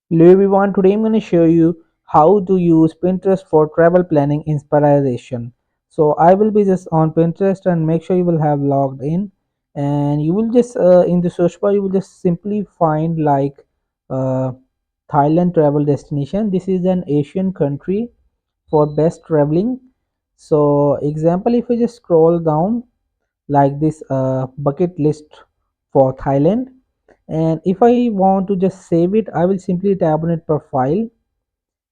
Hello everyone, today I'm going to show you how to use Pinterest for travel planning inspiration. So I will be just on Pinterest and make sure you will have logged in, and you will just in the search bar you will just simply find like uh, Thailand travel destination. This is an Asian country for best traveling. So example, if you just scroll down like this bucket list for Thailand, and if I want to just save it, I will simply tap on it profile,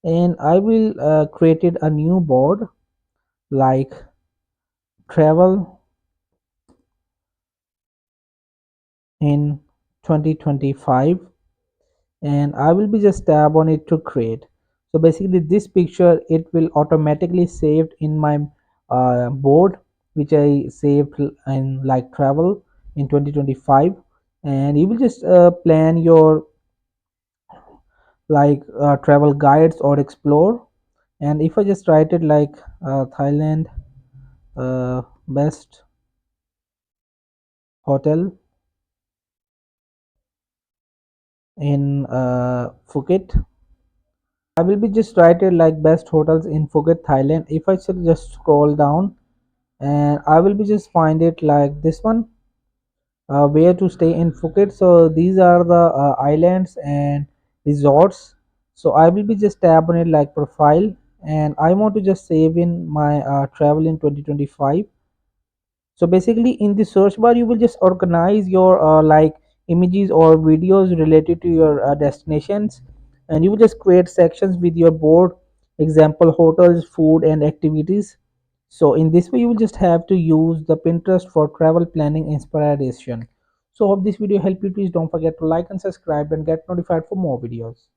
and I will create it a new board like travel in 2025, and I will be just tap on it to create. So basically this picture it will automatically saved in my board, which I saved in like travel in 2025, and you will just plan your like travel guides or explore. And if I just write it like Thailand best hotel in Phuket, I will be just write it like best hotels in Phuket, Thailand. If I should just scroll down, and I will be just find it like this one, where to stay in Phuket. So these are the islands and resorts. So I will be just tap on it like profile, and I want to just save in my travel in 2025. So basically in the search bar you will just organize your like images or videos related to your destinations, and you will just create sections with your board, example hotels, food and activities. So in this way you will just have to use the Pinterest for travel planning inspiration. So hope this video helped you. Please don't forget to like and subscribe and get notified for more videos.